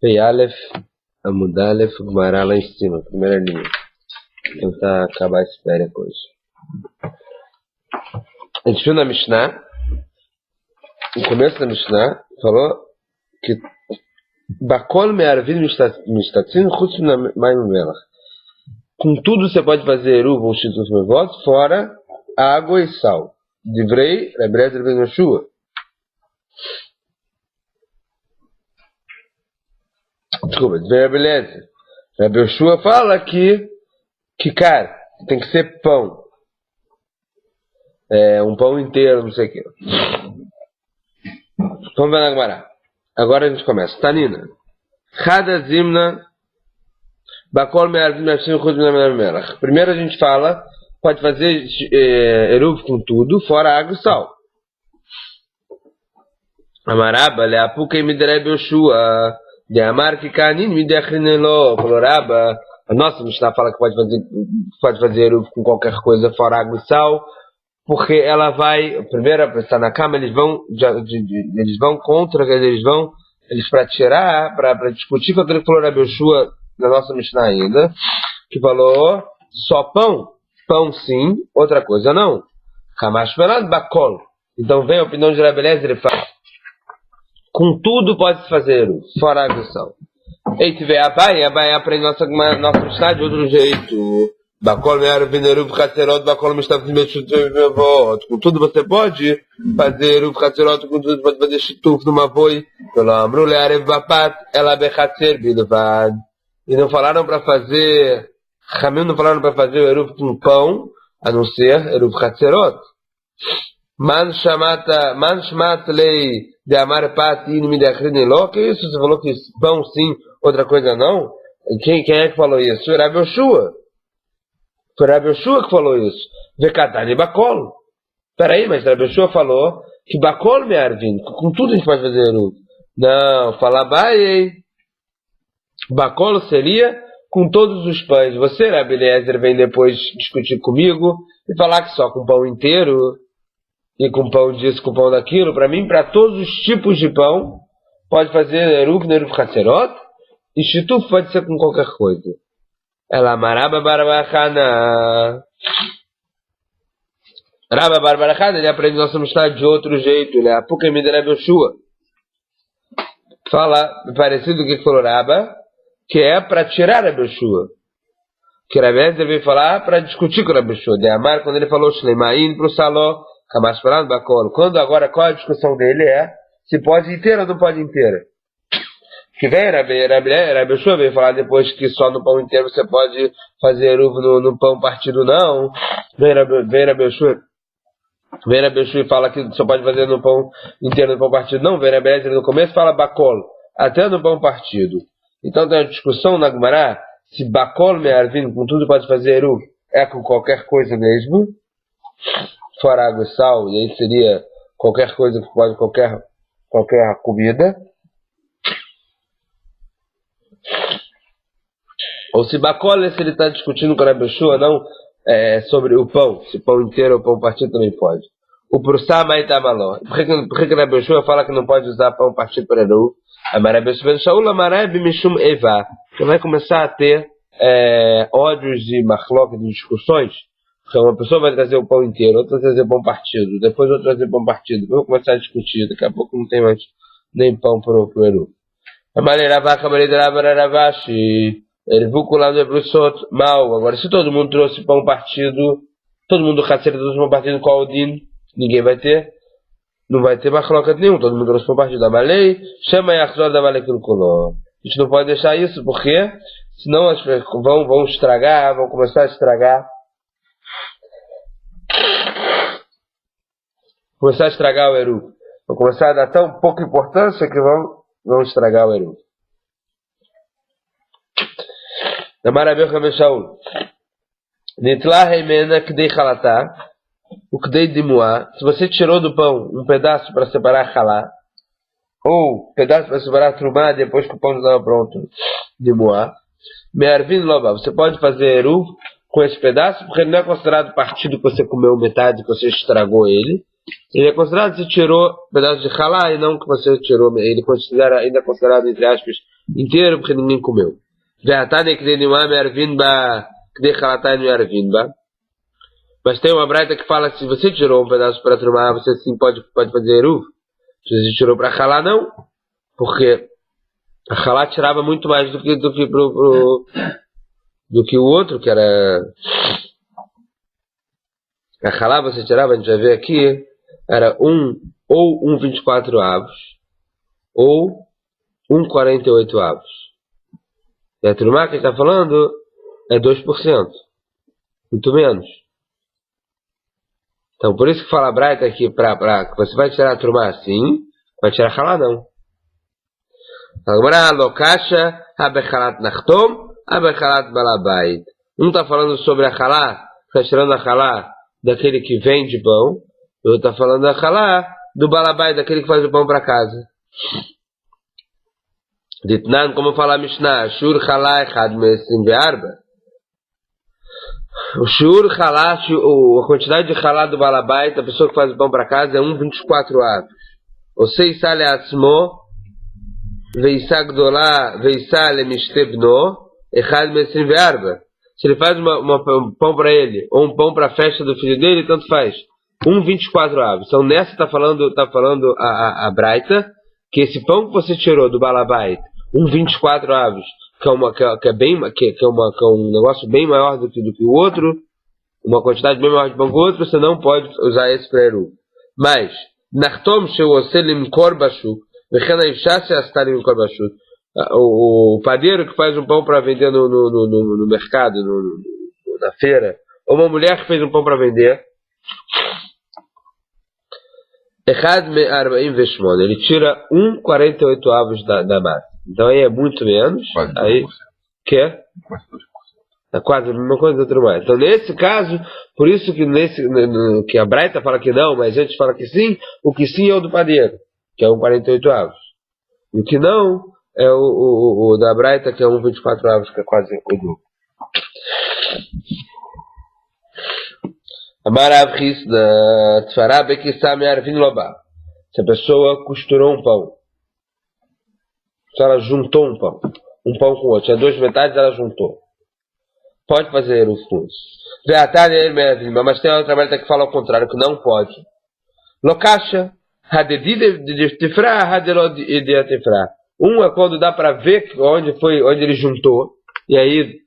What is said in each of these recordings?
Pei Aleph, Amud Aleph, Gumará lá em cima, primeira linha. Vou tentar acabar esse pé depois. A gente viu na Mishnah, no começo da Mishnah, falou que Bakol me'arvin mishtatzin chutz mayim melach. Com tudo você pode fazer eruv ou shituf mevot, fora água e sal. Divrei, Rebbe Eliezer ben Yoshua. Desculpa, Divrei Rebbe Eliezer. Rebbe Yoshua fala que cara, tem que ser pão. Um pão inteiro, não sei o que. Vamos ver na Gemara. Agora a gente começa. Tanina. Chada zimna bakol me'arvin mishtatzin chutz mayim melach. Primeiro a gente fala, pode fazer eruv com tudo, fora água e sal. Amaraba, leapuke midrei Yoshua, de amar que canin midechrinelo, coloraba. A nossa Mishnah fala que pode fazer eruv com qualquer coisa, fora água e sal, porque ela vai, primeiro, está na cama, eles vão contra, eles para tirar, para discutir com aquele que falou Rebbe Yoshua na nossa Mishnah ainda, que falou só pão sim, outra coisa não. Kamash pelad bakol. Então vem a opinião de Rebbe Eliezer, ele fala, com tudo pode-se fazer, fora água e sal. E tiver Abai aprende nossa Mishnah de outro jeito. Bakol me'arvin eruv chatzerot, bakol mishtatzin b'shutuf mevot. Com tudo você pode fazer eruv chatzerot, com tudo pode fazer shutuf numa voi. Pelo amru le'arev bapat, ela bechatzer bilvad. E não falaram para fazer, Ramim não falaram para fazer o eruv com pão, a não ser eruv chatzerot. Man shmat lei de amar pat in midachrinelo. Que isso? Você falou que pão sim, outra coisa não? Quem é que falou isso? Foi Rebbe Yoshua. Foi Rebbe Yoshua que falou isso. Vekatani bakol. Peraí, mas Rebbe Yoshua falou que bakol me'arvin. Com tudo a gente pode fazer eruv. Não, fala Abai. Bakol seria com todos os pães. Você, Rebbe Eliezer, vem depois discutir comigo e falar que só com pão inteiro e com pão disso, com pão daquilo. Para mim, para todos os tipos de pão, pode fazer eruv, neruv chatzerot, e shituf pode ser com qualquer coisa. Ela maraba barbachana. Raba barbachana, ele aprende nossa Mishnah de outro jeito. Ele é a puka midrei Rebbe Yoshua. Fala, parecido com o que falou Raba, que é para tirar Rebbe Yoshua. Que Rebbe Eliezer veio falar para discutir com Rebbe Yoshua. De Amar, quando ele falou Shleimain pro Saló, Kamash pelad bakol. Quando agora, qual a discussão dele se pode inteira ou não pode inteira. Que vem Rebbe Yoshua veio falar depois que só no pão inteiro você pode fazer eruv no pão partido não. Vem Rebbe Yoshua e fala que só pode fazer no pão inteiro, no pão partido não. Vem Rebbe Eliezer no começo fala bakol, até no pão partido. Então tem uma discussão na Gemara se bakol me'arvin, com tudo pode fazer eruv, é com qualquer coisa mesmo, fora água e sal, e aí seria qualquer coisa que pode, qualquer comida. Ou se bakol, se ele está discutindo com a Rebbe Yoshua, não, sobre o pão, se pão inteiro ou pão partido também pode. O prussá maitamaló. Por que Rebbe Yoshua fala que não pode usar pão partido para eruv? Amareb ben Shaul, Amareb mishum eva. Você vai começar a ter ódios de machlok, de discussões. Porque uma pessoa vai trazer o pão inteiro, outra vai trazer o pão partido, depois outra vai trazer o pão partido. Depois vou começar a discutir, daqui a pouco não tem mais nem pão pro eruv. Amareravaca, Amareravashi. Ervukulado Ebrusot, mal. Agora, se todo mundo trouxe pão partido, todo mundo trouxe pão partido com Aldin, ninguém vai ter. Não vai ter machlokat nenhum, todo mundo trouxe pão partido. Amalei, chama Yachzor da Amalei Kulkuló. A gente não pode deixar isso, porque senão as pessoas vão estragar, vão começar a estragar. Começar a estragar o eruv. Vão começar a dar tão pouca importância que vão estragar o eruv. Amarabel Rebbe Shaul. Nitlah heimena kdei chalatá, o kdei dimuá. Se você tirou do pão um pedaço para separar halá, ou pedaço para separar trumá depois que o pão estava pronto, dimuá, me'arvin loba. Você pode fazer eruv com esse pedaço, porque ele não é considerado partido que você comeu metade, que você estragou ele. Ele é considerado que você tirou um pedaço de halá e não que você tirou. Ele ainda é considerado, entre aspas, inteiro porque ninguém comeu. Mas tem uma braita que fala que se você tirou um pedaço para trumar, você sim pode fazer eruv. Se você tirou para halá, não. Porque a halá tirava muito mais do que o outro, que era... A halá você tirava, a gente vai ver aqui, era ou 1,24 avos, ou 1,48 avos. E a trumá que a gente está falando é 2%. Muito menos. Então, por isso que fala a braita aqui, que você vai tirar a trumá assim, vai tirar a halá não. Agora, lokasha, abechalat nachtom, abechalat balabait. Um está falando sobre a halá, está tirando a halá daquele que vende pão, e outro está falando da halá do balabait, daquele que faz o pão para casa. Ditnan, como fala a Mishnah, shur halá echad me'esim ve'arba. O shur halá, a quantidade de halá do balabait, a pessoa que faz o pão para casa, é 1,24 avos. Ou seisá le'atzmo, veisá gdolá, veisá le'mishte bno, echad me'esim ve'arba. Se ele faz um pão para ele, ou um pão para a festa do filho dele, tanto faz. 1,24 avos. Então nessa está falando a braita, que esse pão que você tirou do balabait, 1,24 avos, que é um negócio bem maior do que o outro, uma quantidade bem maior de pão que o outro, você não pode usar esse para eruv. Mas, nachtom she'oseh limkor bashuk, v'chen ha'isha she'aseh limkor bashuk. O padeiro que faz um pão para vender no mercado, na feira, ou uma mulher que fez um pão para vender, ele tira 1,48 avos da massa. Então aí é muito menos. Quase 2%. Aí, que é? Quase 2%. É quase a mesma coisa do outro mais. Então nesse caso, por isso que que a braita fala que não, mas a gente fala que sim, o que sim é o do padeiro, que é 1,48 avos. E o que não é o da braita, que é 1,24 avos, que é quase o dobro. Amarav Hisna Tfará Bekissá Me'arvin Lobá. Se a pessoa costurou um pão, se ela juntou um pão com o outro, tinha duas metades, ela juntou, pode fazer eruv com isso. Mas tem outra braita que fala ao contrário, que não pode. Lokasha Hadedi de Tifrá, Hadelod de Tifrá. Um é quando dá para ver onde ele juntou, e aí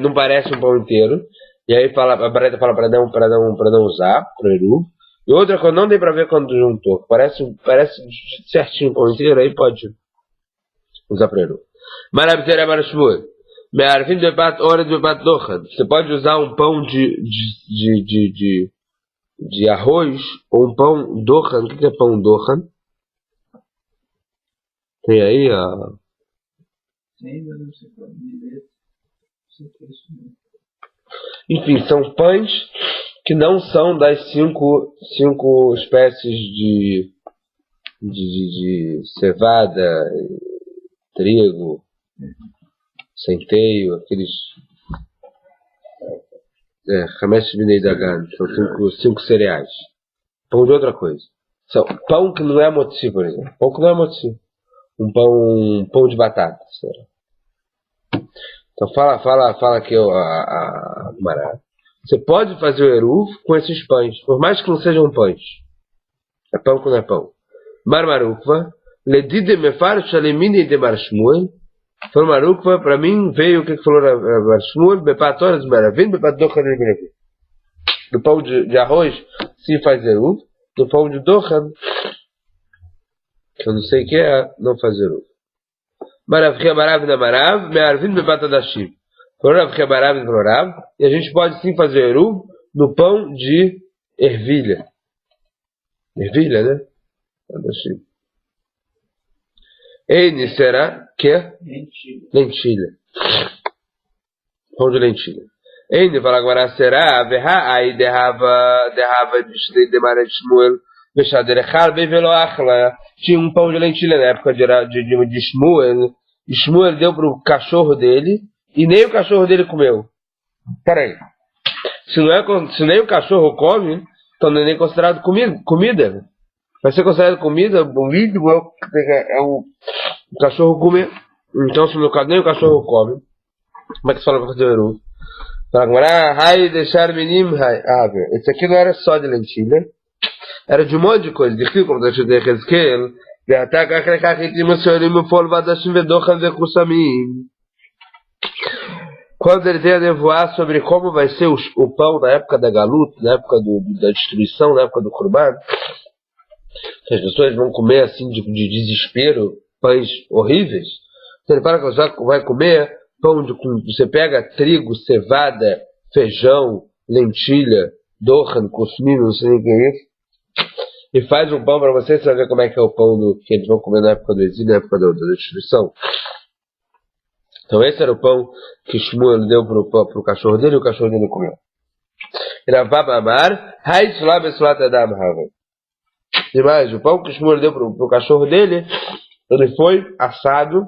não parece um pão inteiro, e aí a braita fala para não usar, para o eruv. E outra é quando não tem para ver quando juntou, parece certinho o pão inteiro, aí pode usar para o eruv. Marabzera Marashmuel, Me'arvin bebat ored bebat dochad. Você pode usar um pão de arroz, ou um pão dochad. O que é pão dochad? Tem aí a... Sim, mas não sei qual direito. Enfim, são pães que não são das cinco espécies de cevada, trigo, centeio, aqueles Hamesh Bnei Dagan, são cinco cereais. Pão de outra coisa. Pão que não é motzi, por exemplo. Pão que não é motzi. Um pão de batata. Então fala aqui a Mará. Você pode fazer o eruv com esses pães, por mais que não sejam pães. É pão que não é pão. Marmarukva, ledide mefar shalemini de Marshmuel. Falou Marukva, para mim veio o que falou Marshmuel, bepatórias maravim, bepadocha de Grevi. Do pão de arroz se faz eruv, do pão de docha, que eu não sei o que é, não faz eruv. Maravria marav da marav, me'arvin bebatadashim. Maravria marav da marav, e a gente pode sim fazer eruv no pão de ervilha. Ervilha, né? Adashim. Eine será que é? Lentilha. Pão de lentilha. Eine fala agora será, verá, aí derrava de Maret Shmuel. Tinha um pão de lentilha na época de Shmuel. E Shmuel deu para o cachorro dele. E nem o cachorro dele comeu. Peraí. Se nem o cachorro come, então não é nem considerado comida. Vai ser considerado comida. O mínimo é o cachorro comer. Então, se nem o cachorro come, como é que se fala pra fazer o Eruv? Esse aqui não era só de lentilha, era de um monte de coisa. De como está escrito em Ezequiel, quando ele veio a nevoar sobre como vai ser o pão na época da galuta, na época da destruição, na época do Corban, que as pessoas vão comer assim de desespero, pães horríveis. Então ele fala que você vai comer pão você pega trigo, cevada, feijão, lentilha, dohan, cosmino, não sei nem o que é isso, e faz um pão para você vai ver como é que é o pão que eles vão comer na época do exílio, na época da destruição. Então esse era o pão que Shmuel deu pro cachorro dele, e o cachorro dele comeu. E mais, o pão que Shmuel deu pro cachorro dele, ele foi assado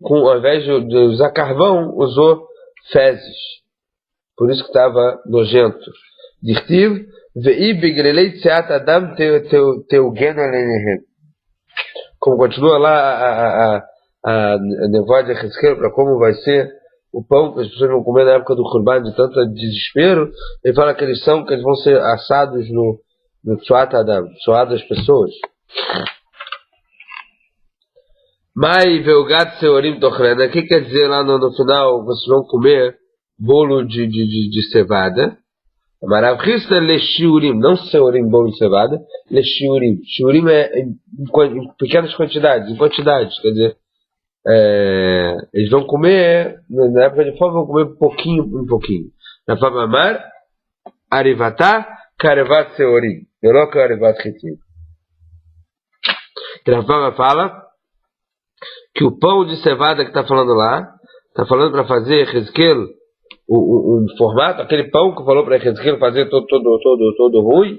ao invés de usar carvão, usou fezes. Por isso que estava nojento. Dirtiv, como continua lá a nevoa de Ezequiel para como vai ser o pão que as pessoas vão comer na época do Corban de tanto desespero, ele fala que eles vão ser assados no Tzuat Adam, suado das pessoas. Mai Velgat Seorim Tochrena, o que quer dizer lá no final, vocês vão comer bolo de cevada? Marav Chista le shiurim, não seorim, bolo de cevada, le shiurim. Shiurim é em pequenas quantidades, quer dizer, eles vão comer, na época de fome, vão comer pouquinho em pouquinho. Na Famamar, Arivatá, Karevat Seorim, Yeló Karevat Chitim. E na Fama fala que o pão de cevada que está falando lá, está falando para fazer Ezequiel um formato, aquele pão que falou para Ezequiel fazer todo ruim,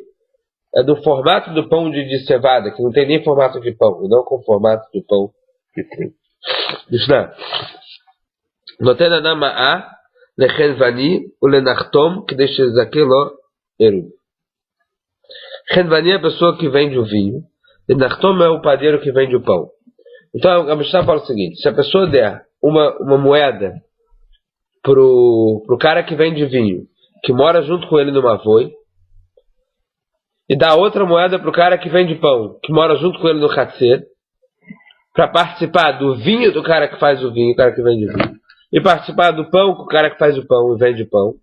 é do formato do pão de cevada, que não tem nem formato de pão, e não com o formato do pão de trigo. Mishnah. Noten Adam Ma'a lechenvani ulenachtom que deixa Ezequiel Eruv. Chenvani é a pessoa que vende o vinho, lenachtom é o padeiro que vende o pão. Então a Mishnah fala o seguinte: se a pessoa der uma moeda pro cara que vende vinho, que mora junto com ele no Mavoi, e dá outra moeda pro cara que vende pão, que mora junto com ele no Hatzer, para participar do vinho do cara que faz o vinho, o cara que vende o vinho, e participar do pão com o cara que faz o pão e vende pão,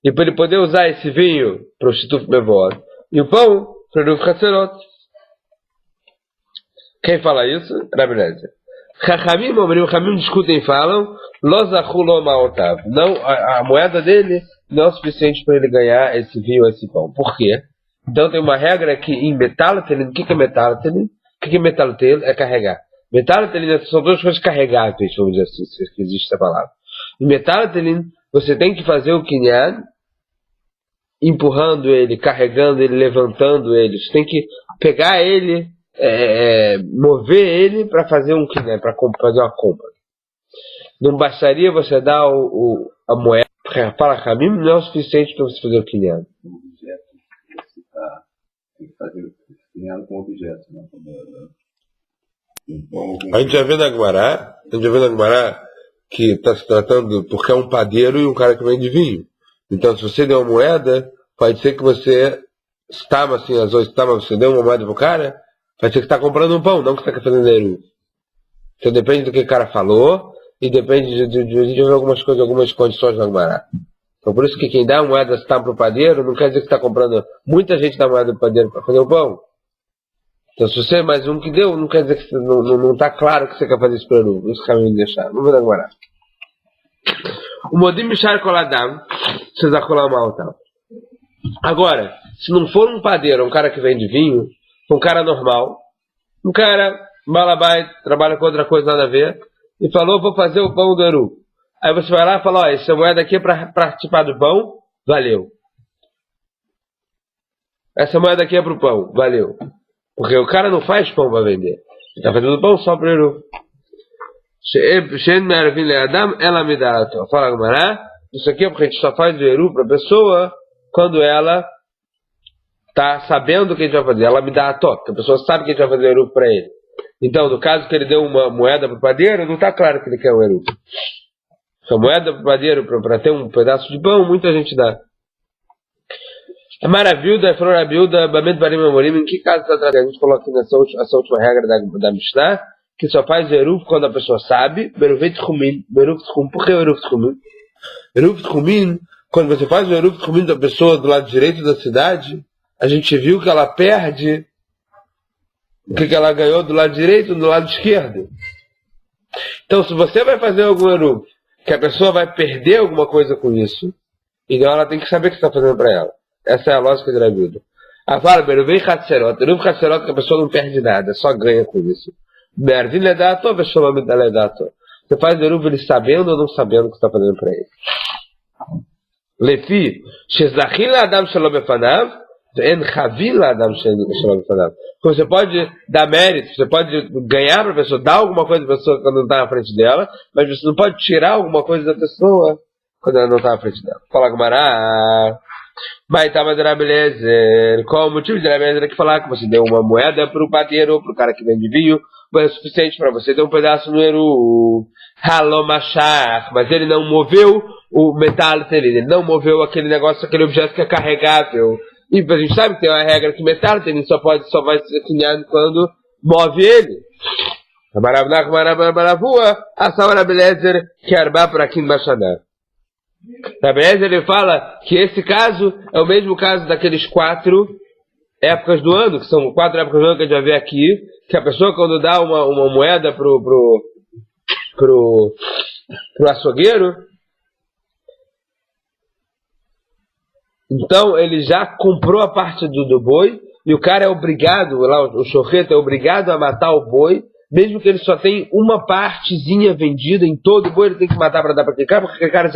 e para ele poder usar esse vinho pro Shituf Mevod, e o pão pro Ruv Hatzerot. Quem fala isso? Rabi Eliezer. Chachamim discutem e falam, não, a moeda dele não é o suficiente para ele ganhar esse vinho, esse pão. Por quê? Então tem uma regra que em metalatelin, o que é metalatelin? O que é metalatelin? É carregar. Metalatelin são duas coisas carregáveis, vamos dizer assim, se existe essa palavra. Em metalatelin, você tem que fazer o kinyan, empurrando ele, carregando ele, levantando ele. Você tem que pegar ele, mover ele para fazer um kinyan, para fazer uma compra. Não bastaria você dar a moeda para Ramim, não é o suficiente para você fazer o kinyan. Tem que fazer o kinyan com objeto, né? A gente já vê na Gemara que está se tratando porque é um padeiro e um cara que vende vinho. Então, se você der uma moeda, pode ser que você você deu uma moeda pro cara, pode ser que está comprando um pão, não que está fazendo Eruv. Então depende do que o cara falou e depende de algumas coisas, algumas condições na Gemara. Então por isso que quem dá moeda se está pro padeiro, não quer dizer que está comprando. Muita gente dá moeda pro padeiro para fazer o pão. Então se você é mais um que deu, não quer dizer que não está claro que você quer fazer isso para Eruv. Isso que caminho de deixar. Não vou dar Gemara. O modim mishar koladam, vocês acolham mal, tá? Agora, se não for um padeiro, um cara que vende vinho, um cara normal, um cara balabai, trabalha com outra coisa nada a ver, e falou, vou fazer o pão do Eruv. Aí você vai lá e fala, essa moeda aqui é para participar do pão, valeu. Essa moeda aqui é pro pão, valeu. Porque o cara não faz pão para vender. Ele está fazendo pão só para Eruv. Ela me dá. Fala Gemara, isso aqui é porque a gente só faz o Eruv para a pessoa quando ela está sabendo o que a gente vai fazer. Ela me dá a toque. A pessoa sabe que a gente vai fazer o Eruv para ele. Então, no caso que ele deu uma moeda pro padeiro, não está claro que ele quer um eruv. A moeda pro padeiro para ter um pedaço de pão, muita gente dá. É maravilha, flor abilda, bamet barim amorim. Em que caso está tratando? A gente coloca aqui essa última regra da Mishnah, que só faz eruv quando a pessoa sabe. Beruvet tchumin, beruv tchum. Por que eruv tchumin? Eruv tchumin, quando você faz o eruv tchumin da pessoa do lado direito da cidade, a gente viu que ela perde o que ela ganhou do lado direito e do lado esquerdo. Então, se você vai fazer algum eruv, que a pessoa vai perder alguma coisa com isso, então ela tem que saber o que está fazendo para ela. Essa é a lógica de Rabiuda. A fala, Beruvei Hatserot. Eruv Hatserot, que a pessoa não perde nada, só ganha com isso. Mervin Ledato, Vesholomit Ledato. Você faz o eruv ele sabendo ou não sabendo o que você está fazendo para ele. Lefi, Shezachil Adam Shalom Befanav, En Chavil Adam Shalom Befanav. Você pode dar mérito, você pode ganhar para a pessoa, dar alguma coisa para a pessoa quando não está na frente dela, mas você não pode tirar alguma coisa da pessoa quando ela não está na frente dela. Fala Gumará. Baitama de Rabelezer. Qual o motivo de Rabelezer que falar que você deu uma moeda para o padeiro ou para o cara que vende vinho, mas é suficiente para você ter um pedaço no eru halomachar, mas ele não moveu o metal dele, ele não moveu aquele negócio, aquele objeto que é carregável. E a gente sabe que tem uma regra que metal ele só vai ser cunhado quando move ele. A Saura Rabelezer que arba para aqui em Baixaná. Rabelezer ele fala que esse caso é o mesmo caso daqueles 4 épocas do ano, que são 4 épocas do ano que a gente vai ver aqui, que a pessoa quando dá uma moeda pro açougueiro, então ele já comprou a parte do boi, e o cara é obrigado, lá o shochet é obrigado a matar o boi, mesmo que ele só tenha uma partezinha vendida em todo o boi, ele tem que matar para dar para aquele cara, porque aquele cara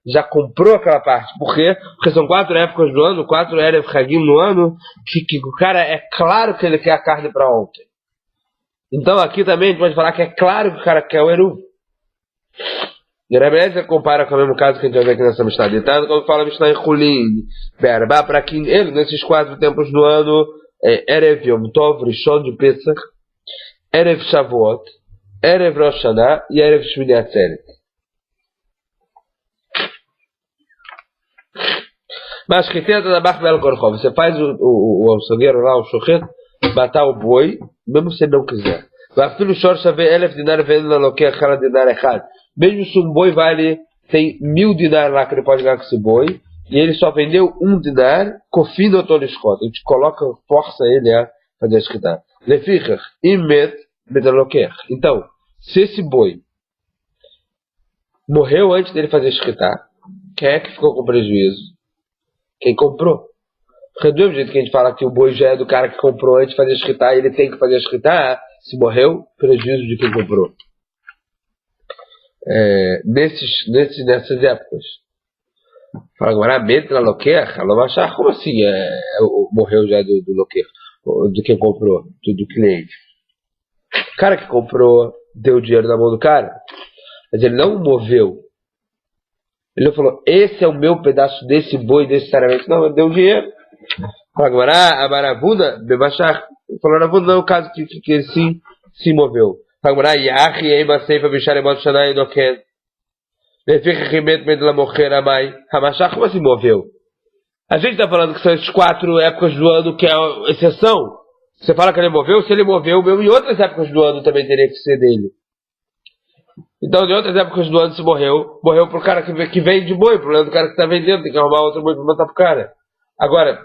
já comprou aquela parte. Por quê? Porque são 4 épocas do ano, 4 Erev Hagim no ano, que o cara é claro que ele quer a carne para ontem. Então aqui também a gente pode falar que é claro que o cara quer o eruv. E Rabelezer compara com o mesmo caso que a gente vai ver aqui nessa Mishnah. Então, quando fala Mishnah em Chulin, Berba, para quem ele, nesses 4 tempos do ano, Erev Yom Tov, Rishon de Pesach, Erev Shavuot, Erev Rosh Hashanah e Erev Shmini Atzeret. Mas que tenta da barca belo corcov. Você faz o açougueiro lá, o shochet, matar o boi, mesmo se ele não quiser. Vai filho shor saber 1000 dinar vendo na loqueia aquela dinar errado. Mesmo se um boi vale, tem 1000 dinar lá que ele pode ganhar com esse boi, e ele só vendeu 1 dinar, cofino o toliscota. A gente coloca, força ele a fazer a escrita. Lefichach, imet, metaloquer. Então, se esse boi morreu antes dele fazer a escrita, quem é que ficou com prejuízo? Quem comprou. Porque do mesmo jeito que a gente fala que o boi já é do cara que comprou antes de fazer a escrita, ele tem que fazer a escrita, se morreu, prejuízo de quem comprou. Nessas épocas. Fala agora, metra loquer, como assim morreu já do loquer, de quem comprou, do cliente? O cara que comprou deu o dinheiro na mão do cara, mas ele não moveu. Ele não falou, esse é o meu pedaço desse boi necessariamente. Não, ele deu dinheiro. Fala agora, a Maravuna, Bebachar, falou, Maravuna não é o caso que ele sim se moveu. Fala agora, Yahi, Eima, Seifa, Bishar, Emot, Shanai, Noken. Lefica, Rimet, Medla, Mocher, Amai. Hamachar, como assim moveu? A gente está falando que são esses 4 épocas do ano que é a exceção. Você fala que ele moveu, se ele moveu, mesmo em outras épocas do ano também teria que ser dele. Então, em outras épocas do ano, se morreu pro cara que vende boi, pro lado do cara que está vendendo, tem que arrumar outro boi para matar pro cara. Agora,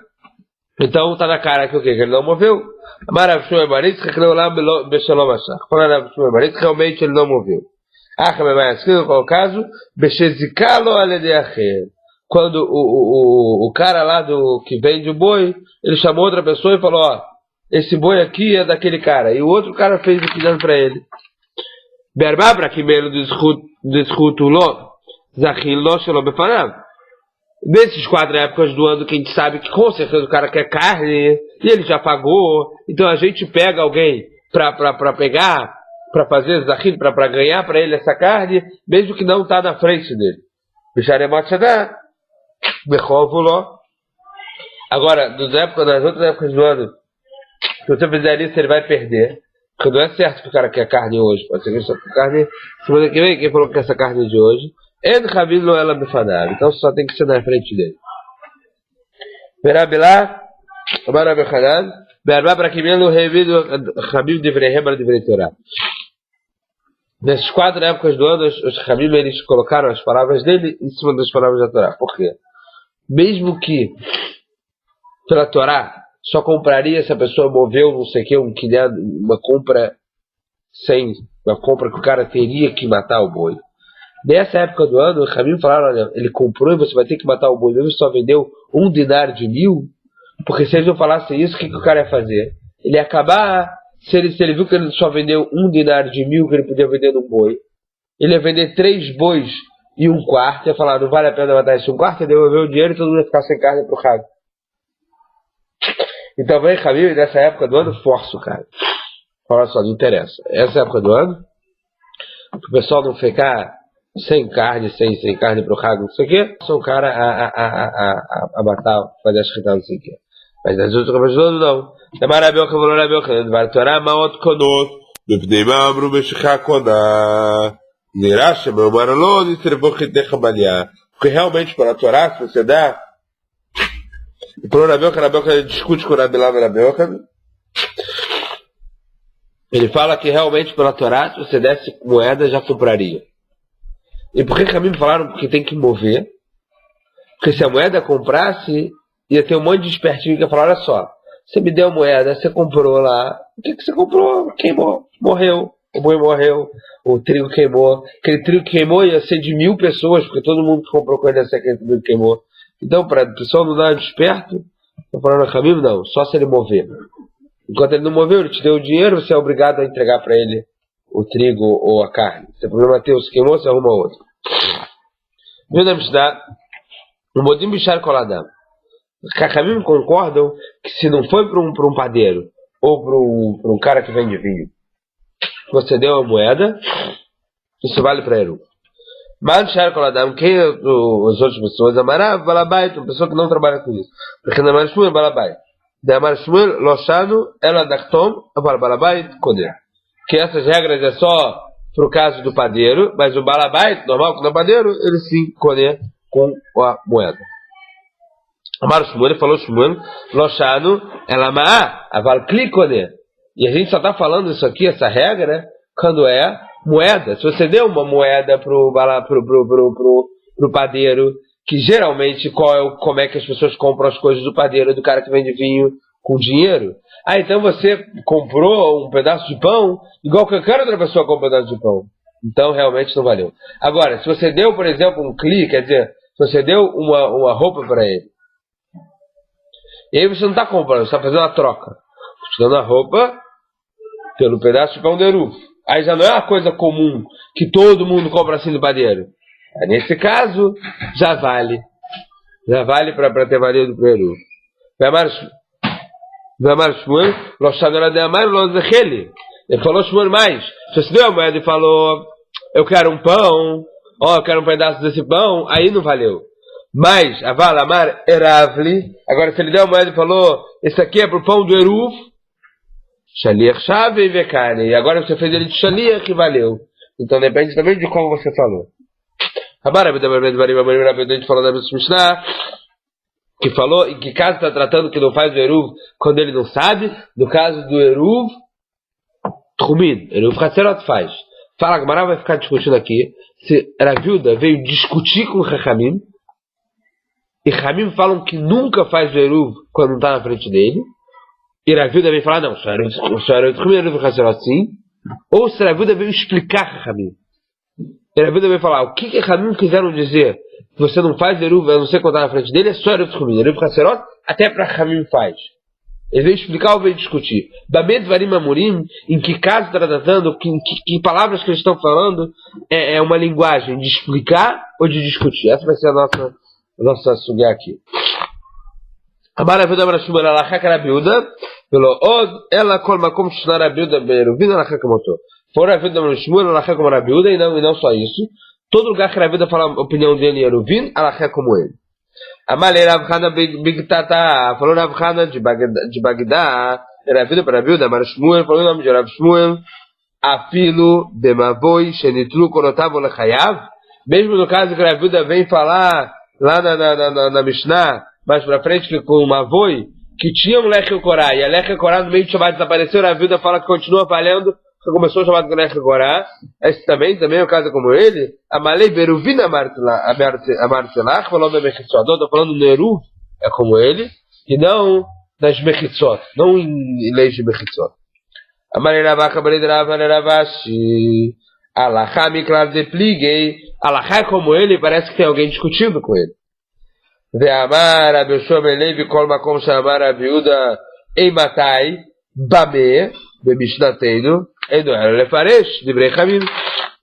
então tá na cara que o quê? Que ele não moveu. Maravilhoso é Maritz, que não lá Bechalom Achar. Maravilhoso é Maritz, realmente ele não moveu. Qual o caso? Bechezikalo aledeacher. Quando o cara lá que vende o boi, ele chamou outra pessoa e falou, ó, esse boi aqui é daquele cara. E o outro cara fez o que dando para ele. Berba para que meio discutuló, zachiló, shelo befanav. Nesses 4 épocas do ano que a gente sabe que com certeza o cara quer carne e ele já pagou, então a gente pega alguém para pegar, para fazer zachil, para ganhar para ele essa carne, mesmo que não está na frente dele. Bicharemot shadá, bechovuló. Agora, nas outras épocas do ano, se você fizer isso, ele vai perder. Porque não é certo que o cara quer carne hoje. Pode ser que ele só quer carne semana que vem. Quem falou que quer essa carne de hoje? Então só tem que ser na frente dele. Verabilá, Amar Rabi Hanan, Be'arba Brakimenu Revido Rabim Divrei Rebra Divrei Torah. Nessas 4 épocas do ano, os Rabim eles colocaram as palavras dele em cima das palavras da Torá. Por quê? Mesmo que pela Torá só compraria se a pessoa moveu não sei o que, uma compra uma compra que o cara teria que matar o boi. Nessa época do ano, os Rabim falaram, olha, ele comprou e você vai ter que matar o boi, mesmo só vendeu 1 dinar de 1000, porque se eles não falassem isso, o que o cara ia fazer? Ele ia acabar, se ele viu que ele só vendeu 1 dinar de 1000 que ele podia vender num boi, ele ia vender 3 bois e 1/4, ia falar, não vale a pena matar esse 1/4, ia devolver o dinheiro e todo mundo ia ficar sem carne pro Hag. Então vem Rabim, nessa época do ano, força o cara. Fala só, não interessa. Essa época do ano, o pessoal não ficar sem carne pro Hag, não sei o que, são o cara a matar, fazer as ritas, não sei o que. Mas nas outras épocas do ano, não. Amar Rabi Yochanan v'lo Rabi Yochanan, Dvar Torah ma'ot konot, b'pnei ma amru b'shicha konah, nirá she'mar lo nisrevou chitecha baliá. Porque realmente, pela Torá, se você dá, e por Rabi Yochanan discute com o Rabi Lama e Rabi Yochanan, ele fala que realmente pela Torá, se você desse moeda, já compraria. E por que Rabim falaram que tem que mover? Porque se a moeda comprasse, ia ter um monte de espertinho que ia falar, olha só, você me deu moeda, você comprou lá, o que você comprou? Queimou, morreu, o boi morreu, o trigo queimou, aquele trigo que queimou ia ser de 1000 pessoas, porque todo mundo que comprou com ele ia ser aquele trigo que queimou. Então, para o pessoal não dar desperto, estou falando a Rabim, não, só se ele mover. Enquanto ele não moveu, ele te deu o dinheiro, você é obrigado a entregar para ele o trigo ou a carne. Se o problema teu se queimou, você arruma outro. Meu nome está o Modim Bishar Koladam. Os Kachamim concordam que se não foi para um padeiro ou para um cara que vende vinho, você deu a moeda, isso vale para ele. Mas Bishar Koladam, quem as outras pessoas? Amarav, Balabait, uma pessoa que não trabalha com isso. Porque na Amar Shmuel, Balabait. Da Amar Shmuel, Loshanu, Ela Dachtom, Balabait, Koder. Que essas regras é só pro caso do padeiro, mas o balabait, normal, que não é padeiro, ele sim colher com a moeda. Amar Shmuel, ele falou Shmuel, Loshanu, Elamá, Aval Klikone. E a gente só está falando isso aqui, essa regra, quando é moeda. Se você deu uma moeda pro padeiro, que geralmente como é que as pessoas compram as coisas do padeiro, do cara que vende vinho com dinheiro. Então você comprou um pedaço de pão, igual qualquer outra pessoa compra um pedaço de pão. Então realmente não valeu. Agora, se você deu, por exemplo, um cli, quer dizer, se você deu uma roupa para ele, e aí você não está comprando, você está fazendo uma troca. Você dando a roupa pelo pedaço de pão de Eruv. Aí já não é uma coisa comum que todo mundo compra assim do padeiro. Nesse caso, já vale. Já vale para ter valido pro Eruv. Vamar Shmuel, ele falou Shmuel mais. Se você deu a moeda e falou, eu quero um pão, eu quero um pedaço desse pão, aí não valeu. Mas, Aval Amar Eravli, agora se ele deu a moeda e falou, esse aqui é pro pão do Eruv, Shaliach Shave e Vekane, e agora você fez ele de Shaliach que valeu. Então depende também de como você falou. A gente falou da Mishnah, que falou, em que caso está tratando que não faz o Eruv quando ele não sabe, no caso do Eruv Tchumin, Eruv Hatzerot faz. Fala, a Gemara vai ficar discutindo aqui se Raviuda veio discutir com Chachamim, e Chachamim falam que nunca faz o Eruv quando não está na frente dele, e Raviuda vem falar, não, só Eruv Tchumin, Eruv Hatzerot sim, ou se Raviuda veio explicar Chachamim. E Raviuda veio falar, o que Chachamim quiseram dizer? Você não faz Eruv, eu não sei quando está na frente dele, é só Eruv Tchumin. Eruv Hatzerot, até para Chachamim faz. Ele veio explicar ou veio discutir. Bamed Varim Amurim, em que caso está tratando, que palavras que eles estão falando, é uma linguagem de explicar ou de discutir. Essa vai ser a nossa sugya aqui. Amar Raviuda Amar Shmuel Alachak Rabiuda, pelo Od, ela kol makom shnar Rabiuda be'eruvin Alachak motor. For Raviuda Amar Shmuel Alachak como Rabiuda, e não só isso. Todo lugar que Raviuda fala a opinião dele em Eruvin, Alachak como ele. Amalei Rav Hana Bigtata, falou Rav Hana de Bagdá, Raviuda para Raviuda, Amar Shmuel, falou o nome de Rav Shmuel, Afilo Bemavoi Shenitlu Korotav Lechayav, mesmo no caso que Raviuda vem falar lá na Mishnah, mais pra frente, que com uma Mavoi, que tinha um Lech Korá, e a Lech Korá no meio de Shabbat desapareceu, Raviuda fala que continua valendo, que começou o Shabbat com Lech Korá, esse também é um caso como ele, Amalei Beruvina Amartelach, falou da Mechitsot, não, estou falando no Eruv, é como ele, e não nas Mechitsot, não em leis de Mechitsot. Amalei Ravach, Amalei Ravashi, Alachá Miklar de Pligei, Alachá é como ele, parece que tem alguém discutindo com ele. Ve'amar Abishom Elevi Kol Makom Shamar Abiuda Eimatai Bame Bemishnatenu Endo Ero Lefaresh Divrei Chamim,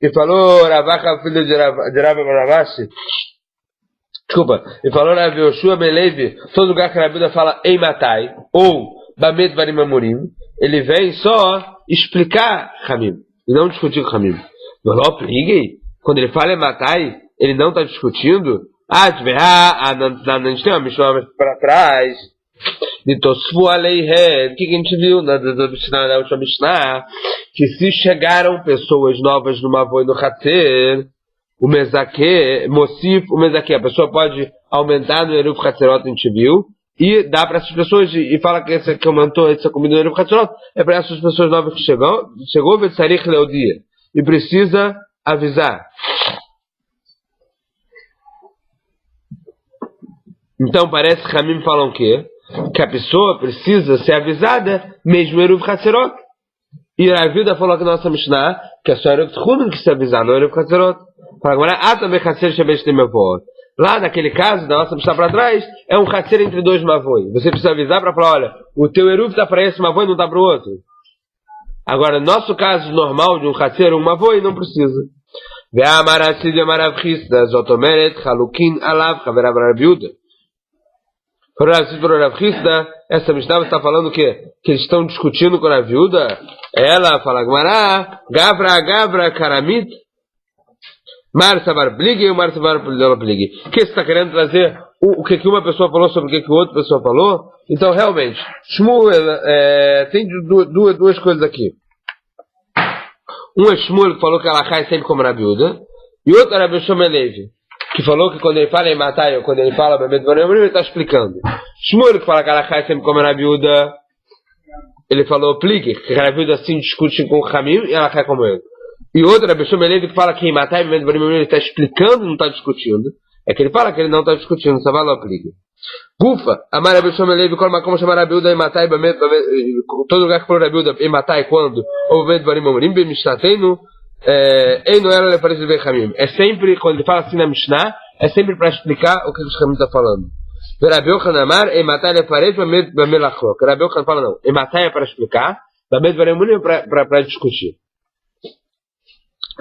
e falou Ravacha, filho de Rav Ravashi, desculpa, e falou Rav Yoshua Melevi, todo lugar que a Bíblia fala Eimatai ou Bamet Varim Amurim, ele vem só explicar Chamim e não discutir com Chamim. Quando ele fala Eimatai, ele não está discutindo. A gente tem uma Mishnah para trás. De Tosfu Aleihen, o que a gente viu na última Mishnah? Que se chegaram pessoas novas no Mavoi e no Hatzer, o Mezaque, Mosif, o Mezaque, a pessoa pode aumentar no Eruv Hatzerot, a gente viu, e dá para essas pessoas, e fala que essa que aumentou essa comida no Eruv Hatzerot, é para essas pessoas novas que chegou Vetsarich Leodia, e precisa avisar. Então parece que Ramim falam o quê? Que a pessoa precisa ser avisada mesmo Eruv Hatzerot. E a Raviuda falou que nossa Mishnah, que é só Eruv Tchumen que se avisar, não Eruv Hatzerot. Fala agora, também Hatzer Shebesh tem Mavoi. Lá naquele caso, da nossa Mishnah para trás, é um Hatzer entre dois Mavoi. Você precisa avisar para falar, olha, o teu Eruv está para esse Mavoi e não está para o outro. Agora, no nosso caso normal de um Hatzer, um Mavoi, não precisa. Ve'amar Asid Amarav Chisda, Zotomeret, Chalukin, Alav, Chaverav Raviuda. Essa Mishnah está falando o quê? Que eles estão discutindo com a viúva. Ela fala, Gmará, Gavra, Karamit, Marsavar Blig e o Marsavar Blig. O que você está querendo trazer? O que uma pessoa falou sobre o que outra pessoa falou? Então, realmente, Shmuel, tem duas coisas aqui. Um é Shmuel que falou que ela cai sempre como a viúva, e outro era Abishom Elevi, que falou que quando ele fala em Matai, ou quando ele fala ele está explicando. Shmuel que fala que ela cai sempre como a viúva, ele falou plique, que a viúva assim discute com o Ramim e ela cai como ele. E outro, Abishom Elevi, que fala que em Matai, ele está explicando, não está discutindo. É que ele fala que ele não está discutindo, só vai lá plique. Gufa, Amar Abishom Elevi, como chamar a viúva em Matai, todo lugar que falou a viúva em Matai, quando? Ou Bemet Varim Amorim, Bemishtatenu, é sempre, quando ele fala assim na Mishnah, é sempre para explicar o que o Ramim está falando. Rabi Yochanan amar, Ematai lefaresh b'melachok. Rabi Yochanan fala não, Ematai é para explicar, Bamet Varemunim é para discutir.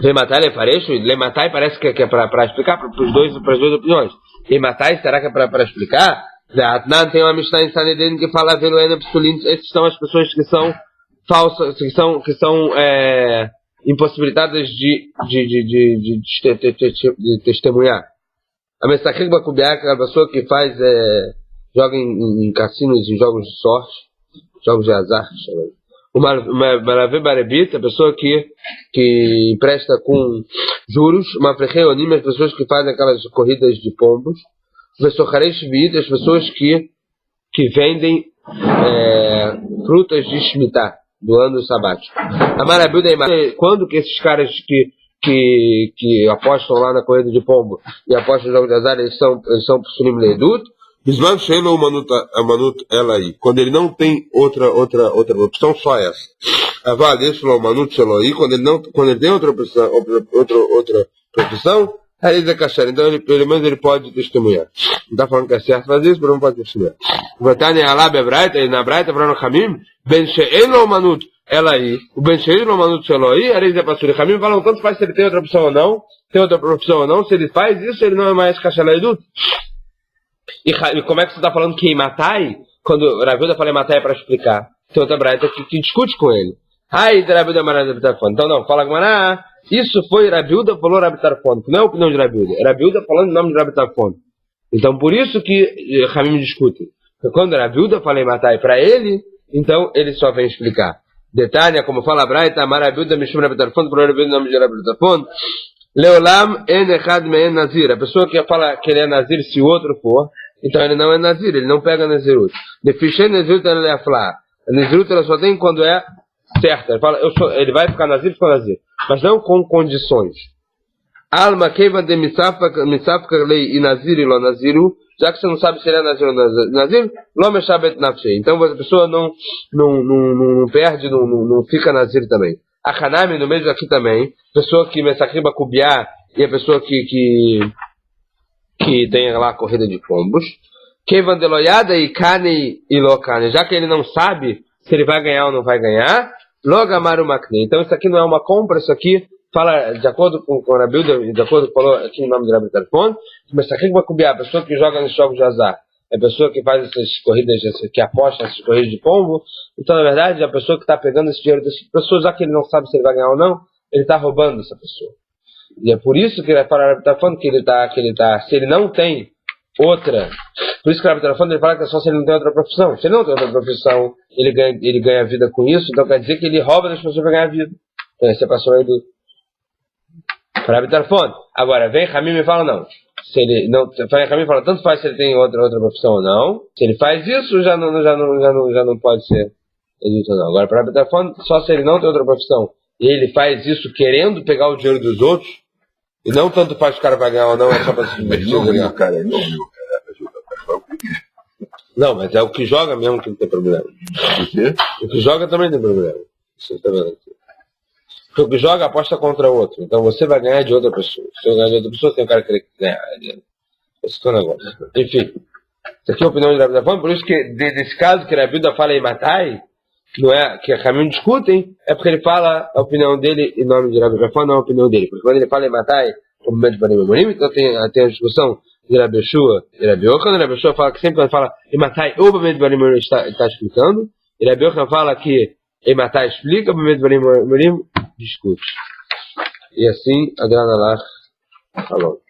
Ematai lefaresh, Lematai parece que é para explicar para as duas opiniões. Ematai será que é para explicar? Atnan tem uma Mishnah em Sanedrin que fala Veloena Psulim. Essas são as pessoas que são falsas, que são impossibilitadas de testemunhar. A Messachik Bakubiak é a pessoa que faz, joga em cassinos, em jogos de sorte, jogos de azar. O Maravé Barebit, a pessoa que empresta com juros. Uma Frecheonim, as pessoas que fazem aquelas corridas de pombos. Vesocharesh Bid, as pessoas que vendem frutas de Shemitah, do ano sabático. A Marabilda é quando que esses caras que apostam lá na corrida de pombo e apostam no jogo de azar, eles são psulim leidut. Bisman Shelo Manut ela aí. Quando ele não tem outra opção, só essa. Aval Shelo Manut Shelo aí. Quando ele tem outra opção, aí ele é cachar. Então pelo menos ele pode testemunhar. Não está falando que é certo fazer isso, mas não pode testemunhar. Vatani Alá Bebraita, e na Braita falando Chamim, Ben Sheelo Manut ela aí. O Ben Sheelo Manut Shelo aí, aí ele é pastor. Chamim falam tanto faz se ele tem outra opção ou não. Se ele faz isso, ele não é mais cachar leidut. E como é que você está falando que Matai, quando o Raviuda fala em Matai é para explicar? Tem outra Braita que discute com ele. Raviuda Marabitarfon. Então não, fala Gmará. Isso foi Raviuda falou Rabitarfon, que não é a opinião de Raviuda. É Raviuda falando em nome de Rabitarfon. Então por isso que Ramim discute. Porque quando Raviuda fala em Matai para ele, Então ele só vem explicar. Detalhe, como fala a Braita, Marabilda Mishum Rabitarfon, por o nome de Rabitarfon, Leolam en echad me'en nazir. A pessoa que fala que ele é nazir, se o outro for, então ele não é nazir, ele não pega nazirut. Defishen nazirut ele é falar. A nazirut ela só tem quando é certa. Ele fala, ele vai ficar nazir, ficou nazir. Mas não com condições. Alma keva de misafka lei e nazir e lo naziru. Já que você não sabe se ele é nazir ou nazir, lo meshabet nafshei. Então a pessoa não perde, não fica nazir também. A Hanami no meio aqui também, pessoa que mesacriba kubiá e a pessoa que tem lá a corrida de pombos. Kevan deloyada e kane e lo kane. Já que ele não sabe se ele vai ganhar ou não vai ganhar, logo amaru makne. Então isso aqui não é uma compra, isso aqui fala, de acordo com a Bíblia, de acordo com aqui no nome de Rabi Tarfon, mesacriba kubiá, a pessoa que joga nos jogos de azar. É a pessoa que faz essas corridas, que aposta essas corridas de pombo. Então, na verdade, a pessoa que está pegando esse dinheiro dessa pessoa, já que ele não sabe se ele vai ganhar ou não, ele está roubando essa pessoa. E é por isso que ele está falando que ele está, se ele não tem outra, por isso que ele está falando, ele fala que é só se ele não tem outra profissão. Se ele não tem outra profissão, ele ganha vida com isso, então quer dizer que ele rouba das pessoas para ganhar vida. Então, essa é a pessoa aí do Rabi Tarfon. Agora, vem Ramim e fala não. Se ele não, Ramim fala, tanto faz se ele tem outra profissão ou não. Se ele faz isso, já não pode ser edito não. Agora, para Rabi Tarfon, só se ele não tem outra profissão e ele faz isso querendo pegar o dinheiro dos outros, e não tanto faz se o cara vai ganhar ou não, é só para se divertir. Não, mas é o que joga mesmo que não tem problema. O que joga também tem problema. Você tá vendo aqui. Porque o que joga aposta contra o outro. Então você vai ganhar de outra pessoa. Se eu ganhar de outra pessoa, tem um cara que quer ganhar. Esse é o negócio. Enfim. Isso aqui é a opinião de Rabi Tarfon. Por isso que, nesse caso, que Rabi fala em Matai, não é que a Ramim discutem, é porque ele fala a opinião dele em nome de Rabi Tarfon, não a opinião dele. Porque quando ele fala em Matai, o momento de Barim e Morim, então tem a discussão de Rabi Yeshua e Rabi Yochanan. Rabi Yeshua fala que sempre quando fala em Matai, o momento de Barim e Morim está explicando. E Rabi Yochanan fala que em Matai explica, o momento de Barim e Morim discute. E assim, a Granalach falou.